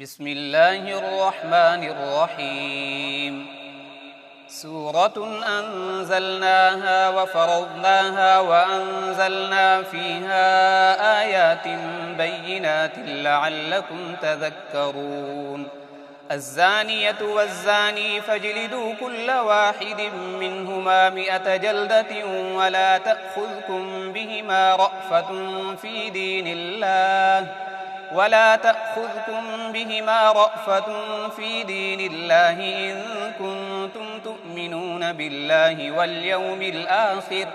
بسم الله الرحمن الرحيم. سورة أنزلناها وفرضناها وأنزلنا فيها آيات بينات لعلكم تذكرون. الزانية والزاني فاجلدوا كل واحد منهما 100 جلدة ولا تأخذكم بهما رأفة في دين الله إن كنتم تؤمنون بالله واليوم الآخر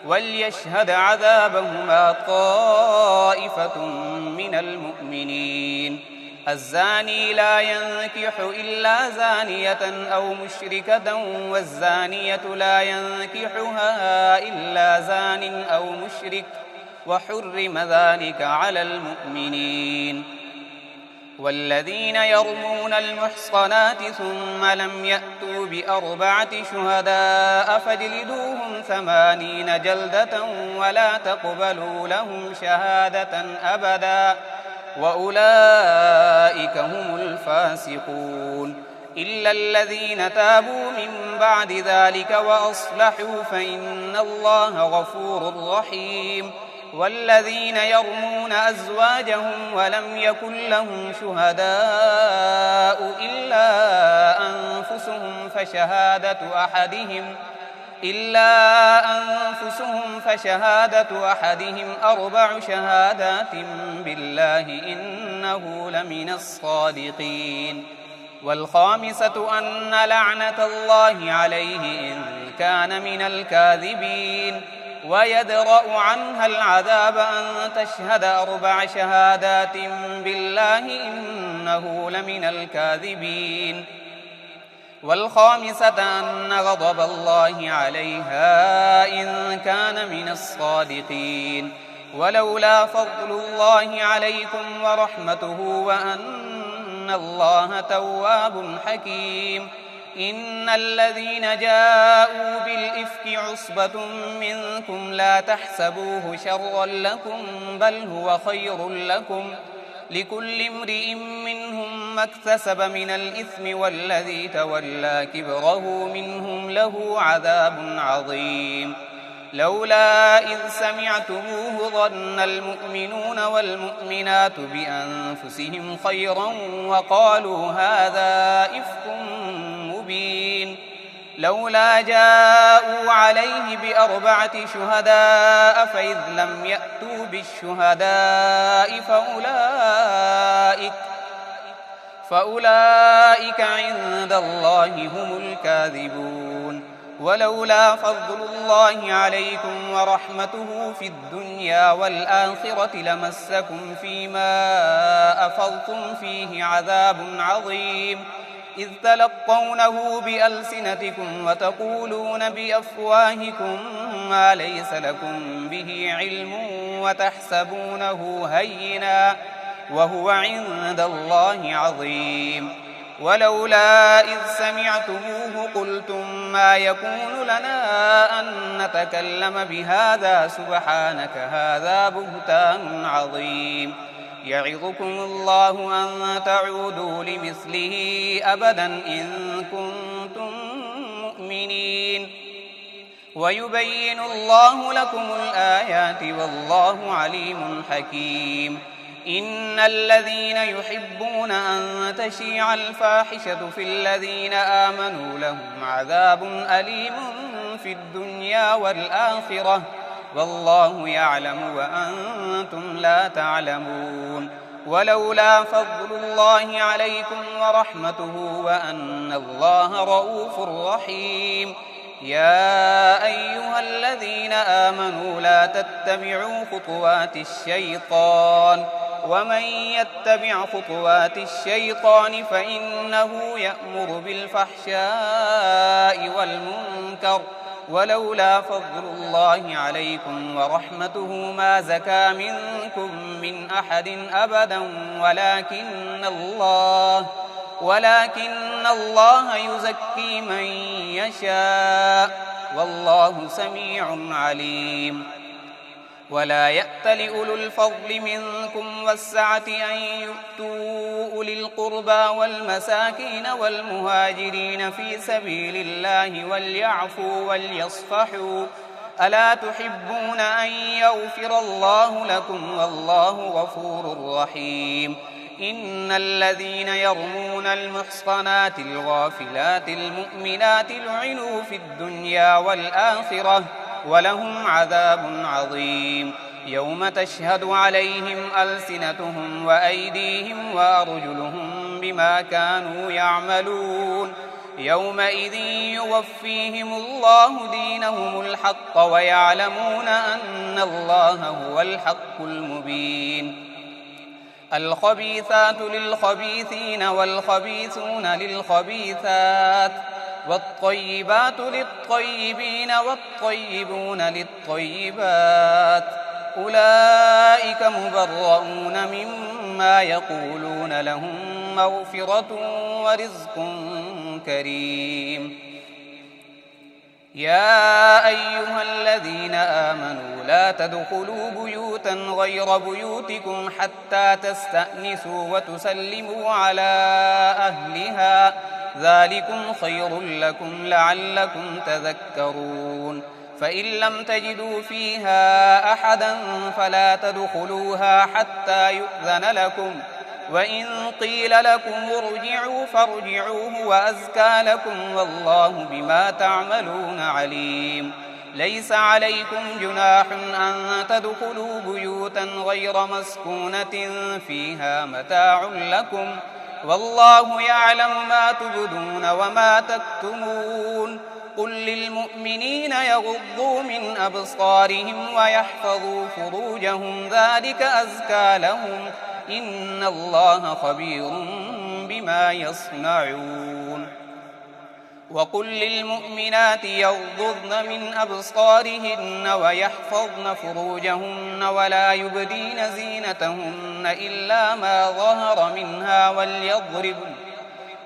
وليشهد عذابهما طائفة من المؤمنين. الزاني لا ينكح إلا زانية أو مشركة والزانية لا ينكحها إلا زان أو مشرك وحرم ذلك على المؤمنين. والذين يرمون المحصنات ثم لم يأتوا ب4 شهداء فاجلدوهم 80 جلدة ولا تقبلوا لهم شهادة أبدا وأولئك هم الفاسقون. إلا الذين تابوا من بعد ذلك وأصلحوا فإن الله غفور رحيم. والذين يرمون أزواجهم ولم يكن لهم شهداء إلا أنفسهم فشهادة أحدهم 4 شهادات بالله إنه لمن الصادقين. والخامسة أن لعنة الله عليه إن كان من الكاذبين. ويدرأ عنها العذاب أن تشهد 4 شهادات بالله إنه لمن الكاذبين. والخامسة أن غضب الله عليها إن كان من الصادقين. ولولا فضل الله عليكم ورحمته وأن الله تواب حكيم. إن الذين جاءوا بالإفك عصبة منكم لا تحسبوه شرا لكم بل هو خير لكم لكل امرئ منهم ما اكتسب من الإثم والذي تولى كبره منهم له عذاب عظيم. لولا إذ سمعتموه ظن المؤمنون والمؤمنات بأنفسهم خيرا وقالوا هذا إفك مبين. لولا جاءوا عليه ب4 شهداء فإذ لم يأتوا بالشهداء فأولئك عند الله هم الكاذبون. ولولا فضل الله عليكم ورحمته في الدنيا والآخرة لمسكم فيما أفضتم فيه عذاب عظيم إذ تلقونه بألسنتكم وتقولون بأفواهكم ما ليس لكم به علم وتحسبونه هينا وهو عند الله عظيم. ولولا إذ سمعتموه قلتم ما يكون لنا أن نتكلم بهذا سبحانك هذا بهتان عظيم. يعظكم الله أن تعودوا لمثله أبدا إن كنتم مؤمنين. ويبين الله لكم الآيات والله عليم حكيم. إن الذين يحبون أن تشيع الفاحشة في الذين آمنوا لهم عذاب أليم في الدنيا والآخرة والله يعلم وأنتم لا تعلمون. ولولا فضل الله عليكم ورحمته وأن الله رؤوف رحيم. يا أيها الذين آمنوا لا تتبعوا خطوات الشيطان ومن يتبع خطوات الشيطان فإنه يأمر بالفحشاء والمنكر. ولولا فضل الله عليكم ورحمته ما زكى منكم من أحد أبدا ولكن الله يزكي من يشاء والله سميع عليم. ولا يأتل أولو الفضل منكم والسعة أن يؤتوا أولي القربى والمساكين والمهاجرين في سبيل الله وليعفوا وليصفحوا ألا تحبون أن يغفر الله لكم والله غفور رحيم إن الذين يرمون المحصنات الغافلات المؤمنات لعنوا في الدنيا والآخرة ولهم عذاب عظيم يوم تشهد عليهم ألسنتهم وأيديهم وأرجلهم بما كانوا يعملون يومئذ يوفيهم الله دينهم الحق ويعلمون أن الله هو الحق المبين الخبيثات للخبيثين والخبيثون للخبيثات والطيبات للطيبين والطيبون للطيبات أولئك مبرؤون مما يقولون لهم مغفرة ورزق كريم يا أيها الذين آمنوا لا تدخلوا بيوتا غير بيوتكم حتى تستأنسوا وتسلموا على أهلها ذلكم خير لكم لعلكم تذكرون فإن لم تجدوا فيها أحدا فلا تدخلوها حتى يؤذن لكم وإن قيل لكم ارجعوا فارجعوا هو أزكى لكم والله بما تعملون عليم ليس عليكم جناح أن تدخلوا بيوتا غير مسكونة فيها متاع لكم والله يعلم ما تبدون وما تكتمون قل للمؤمنين يغضوا من أبصارهم ويحفظوا فروجهم ذلك أزكى لهم إن الله خبير بما يصنعون وقل للمؤمنات يغضضن من أبصارهن ويحفظن فروجهن ولا يبدين زينتهن إلا ما ظهر منها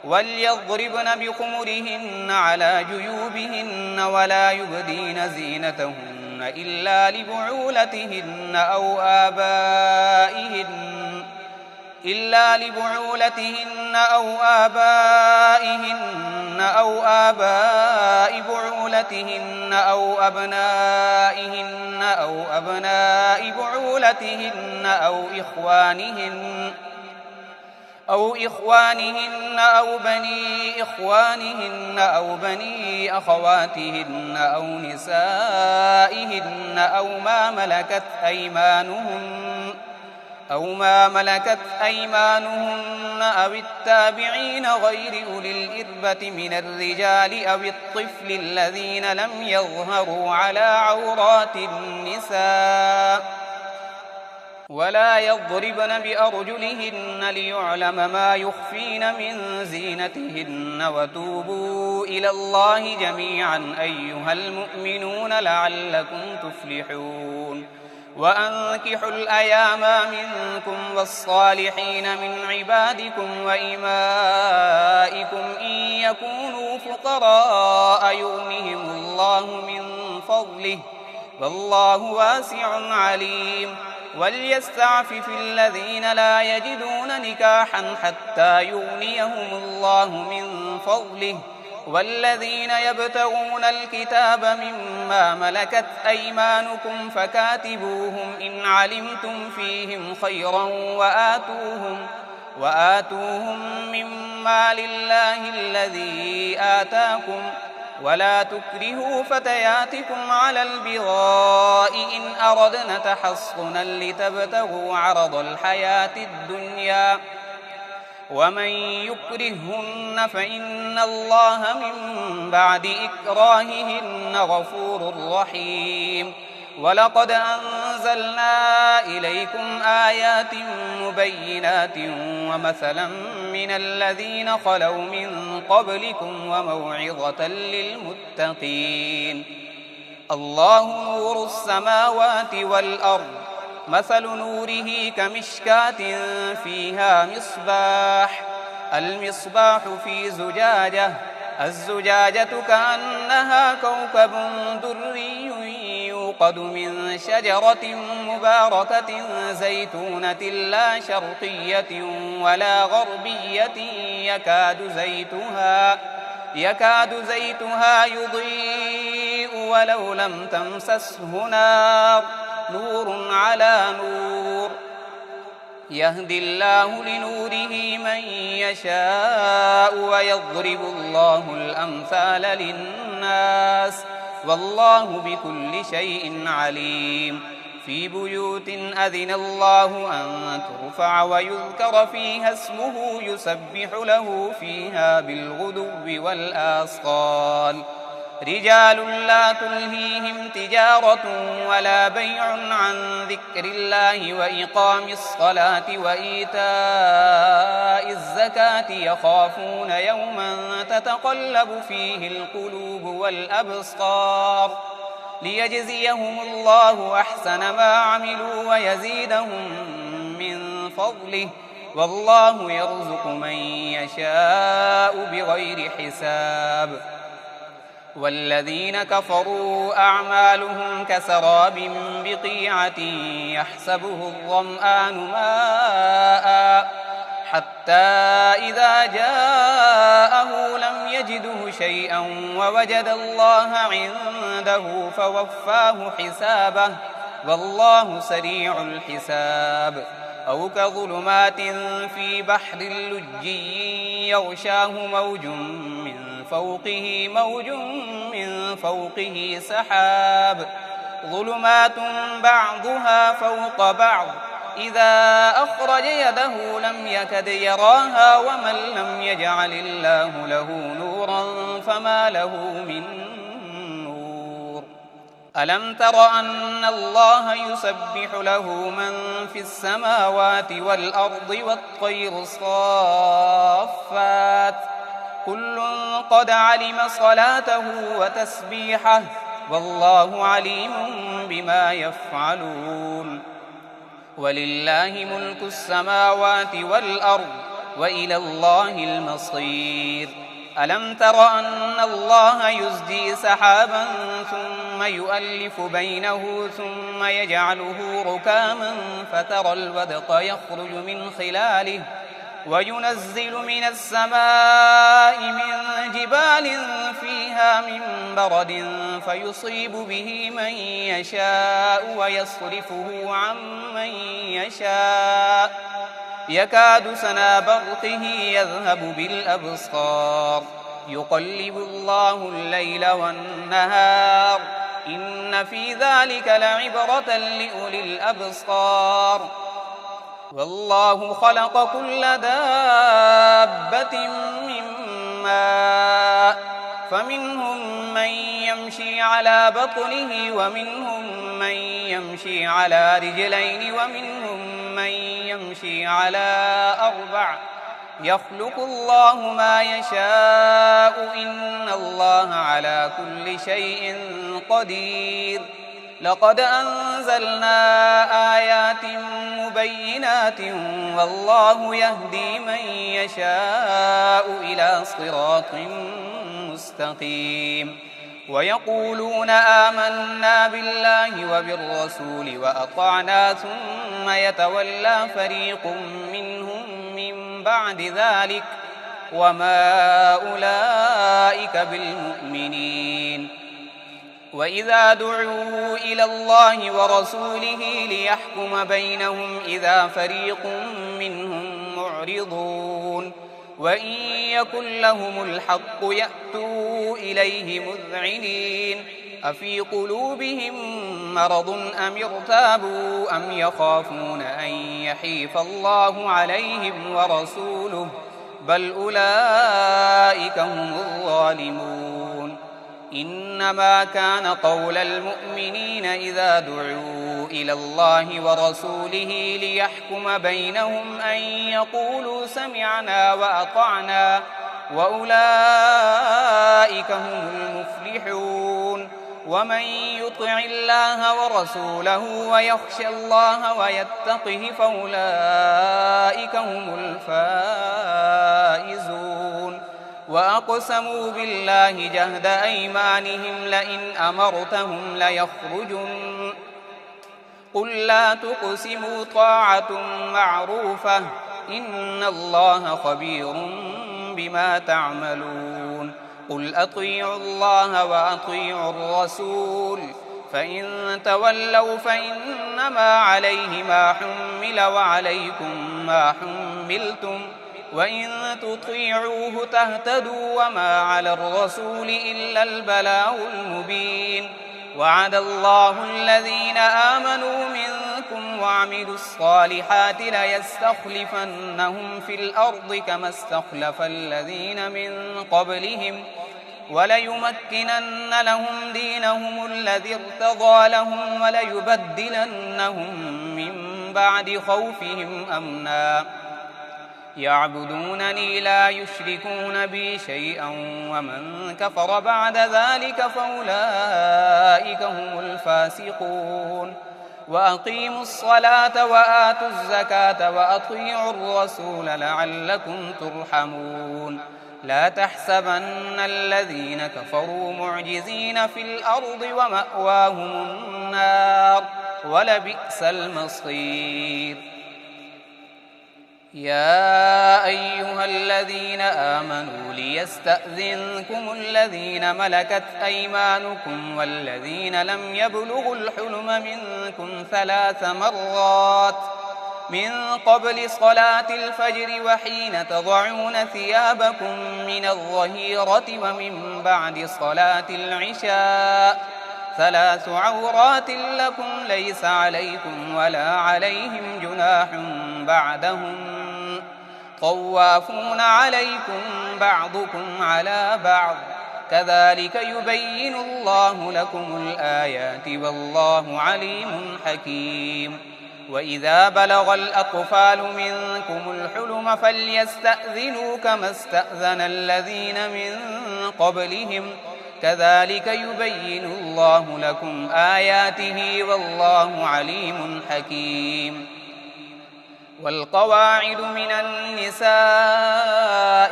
وليضربن بخمرهن على جيوبهن ولا يبدين زينتهن إلا لبعولتهن أو آبائهن أو آباء بعولتهن أو أبنائهن أو أبناء بعولتهن أو إخوانهن أو بني إخوانهن أو بني أخواتهن أو نسائهن أو ما ملكت أيمانهن أو التابعين غير أولي الإربة من الرجال أو الطفل الذين لم يظهروا على عورات النساء ولا يضربن بأرجلهن ليعلم ما يخفين من زينتهن وتوبوا إلى الله جميعا أيها المؤمنون لعلكم تفلحون وأنكحوا الأيام منكم والصالحين من عبادكم وإمائكم إن يكونوا فقراء يغنهم الله من فضله والله واسع عليم وليستعفف الذين لا يجدون نكاحا حتى يغنيهم الله من فضله والذين يبتغون الكتاب مما ملكت أيمانكم فكاتبوهم إن علمتم فيهم خيرا وآتوهم مما لله الذي آتاكم ولا تكرهوا فتياتكم على البغاء إن أردنا تحصنا لتبتغوا عرض الحياة الدنيا ومن يكرههن فإن الله من بعد إكراههن غفور رحيم ولقد أنزلنا إليكم آيات مبينات ومثلا من الذين خلوا من قبلكم وموعظة للمتقين الله نور السماوات والأرض مثل نوره كمشكاة فيها المصباح في زجاجة الزجاجة كأنها كوكب دري يوقد من شجرة مباركة زيتونة لا شرقية ولا غربية يكاد زيتها يضيء ولو لم تمسسه نار نور على نور يهدي الله لنوره من يشاء ويضرب الله الأمثال للناس والله بكل شيء عليم في بيوت أذن الله أن ترفع ويذكر فيها اسمه يسبح له فيها بالغدو والآصال رجال لا تلهيهم تجارة ولا بيع عن ذكر الله وإقام الصلاة وإيتاء الزكاة يخافون يوما تتقلب فيه القلوب والأبصار ليجزيهم الله أحسن ما عملوا ويزيدهم من فضله والله يرزق من يشاء بغير حساب والذين كفروا أعمالهم كسراب بقيعة يحسبه الظمآن ماء حتى إذا جاءه لم يجده شيئا ووجد الله عنده فوفاه حسابه والله سريع الحساب أو كظلمات في بحر لجي يغشاه موج من فوقه سحاب ظلمات بعضها فوق بعض إذا أخرج يده لم يكد يراها ومن لم يجعل الله له نورا فما له من نور ألم تر أن الله يسبح له من في السماوات والأرض والطير صافات كل قد علم صلاته وتسبيحه والله عليم بما يفعلون ولله ملك السماوات والأرض وإلى الله المصير ألم تر أن الله يزجي سحابا ثم يؤلف بينه ثم يجعله ركاما فترى الودق يخرج من خلاله وينزل من السماء من جبال فيها من برد فيصيب به من يشاء ويصرفه عن من يشاء يكاد سنا برقه يذهب بالأبصار يقلب الله الليل والنهار إن في ذلك لعبرة لأولي الأبصار والله خلق كل دابة من ماء فمنهم من يمشي على بطنه ومنهم من يمشي على رجلين ومنهم من يمشي على أربع يخلق الله ما يشاء إن الله على كل شيء قدير لقد أنزلنا آيات مبينات والله يهدي من يشاء إلى صراط مستقيم ويقولون آمنا بالله وبالرسول وأطعنا ثم يتولى فريق منهم من بعد ذلك وما أولئك بالمؤمنين وإذا دعوا إلى الله ورسوله ليحكم بينهم إذا فريق منهم معرضون وإن يكن لهم الحق يأتوا إليه مذعنين أفي قلوبهم مرض أم ارتابوا أم يخافون أن يحيف الله عليهم ورسوله بل أولئك هم الظالمون إنما كان قول المؤمنين إذا دعوا إلى الله ورسوله ليحكم بينهم أن يقولوا سمعنا وأطعنا وأولئك هم المفلحون ومن يطع الله ورسوله ويخشى الله ويتقه فأولئك هم الفائزون وأقسموا بالله جهد أيمانهم لئن أمرتهم ليخرجن قل لا تقسموا طاعة معروفة إن الله خبير بما تعملون قل أطيعوا الله وأطيعوا الرسول فإن تولوا فإنما عليه ما حمل وعليكم ما حملتم وإن تطيعوه تهتدوا وما على الرسول إلا البلاغ المبين وعد الله الذين آمنوا منكم وعملوا الصالحات ليستخلفنهم في الأرض كما استخلف الذين من قبلهم وليمكنن لهم دينهم الذي ارتضى لهم وليبدلنهم من بعد خوفهم أمنا يعبدونني لا يشركون بي شيئا ومن كفر بعد ذلك فأولئك هم الفاسقون وأقيموا الصلاة وآتوا الزكاة وأطيعوا الرسول لعلكم ترحمون لا تحسبن الذين كفروا معجزين في الأرض ومأواهم النار ولبئس المصير يا أيها الذين آمنوا ليستأذنكم الذين ملكت أيمانكم والذين لم يبلغوا الحلم منكم 3 مرات من قبل صلاة الفجر وحين تضعون ثيابكم من الظهيرة ومن بعد صلاة العشاء 3 عورات لكم ليس عليكم ولا عليهم جناح بعدهم طوافون عليكم بعضكم على بعض كذلك يبين الله لكم الآيات والله عليم حكيم وإذا بلغ الأطفال منكم الحلم فليستأذنوا كما استأذن الذين من قبلهم كذلك يبين الله لكم آياته والله عليم حكيم والقواعد من النساء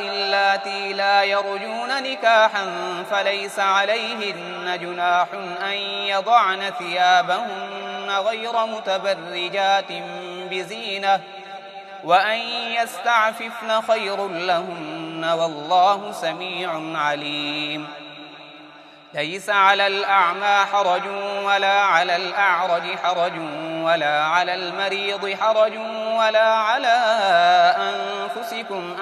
اللاتي لا يرجون نكاحا فليس عليهن جناح أن يضعن ثيابهن غير متبرجات بزينة وأن يستعففن خير لهن والله سميع عليم ليس على الأعمى حرج ولا على الأعرج حرج ولا على المريض حرج ولا على أنفسكم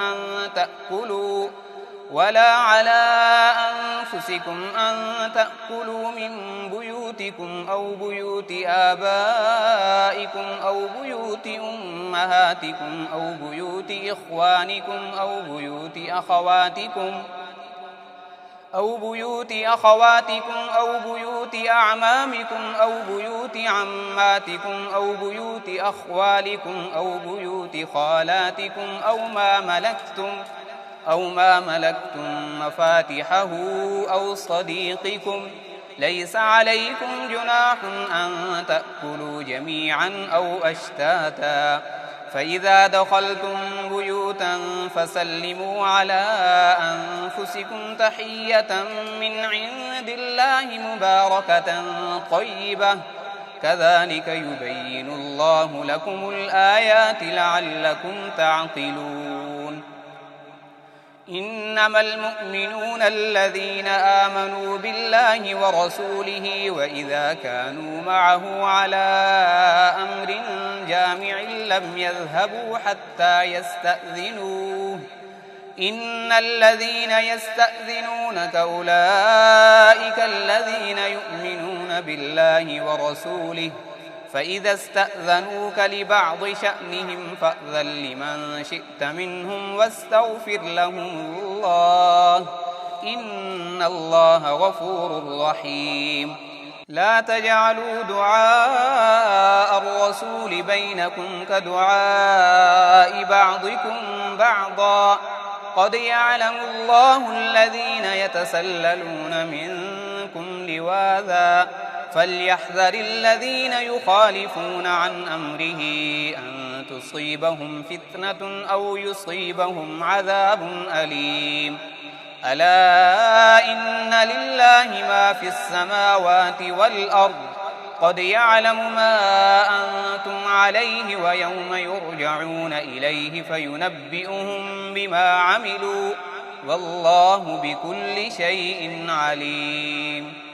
أن تأكلوا من بيوتكم أو بيوت آبائكم أو بيوت أمهاتكم أو بيوت إخوانكم أو بيوت أخواتكم أو بيوت أعمامكم أو بيوت عماتكم أو بيوت أخوالكم أو بيوت خالاتكم أو ما ملكتم مفاتحه أو صديقكم ليس عليكم جناح أن تأكلوا جميعا أو أشتاتا فإذا دخلتم بيوتا فسلموا على أنفسكم تحية من عند الله مباركة طيبة كذلك يبين الله لكم الآيات لعلكم تعقلون إنما المؤمنون الذين آمنوا بالله ورسوله وإذا كانوا معه على أمر جامع لم يذهبوا حتى يستأذنوه إن الذين يستأذنونك أولئك الذين يؤمنون بالله ورسوله فإذا استأذنوك لبعض شأنهم فأذن لمن شئت منهم واستغفر لهم الله إن الله غفور رحيم لا تجعلوا دعاء الرسول بينكم كدعاء بعضكم بعضا قد يعلم الله الذين يتسللون منكم لواذا فليحذر الذين يخالفون عن أمره أن تصيبهم فتنة أو يصيبهم عذاب أليم ألا إن لله ما في السماوات والأرض قد يعلم ما أنتم عليه ويوم يرجعون إليه فينبئهم بما عملوا والله بكل شيء عليم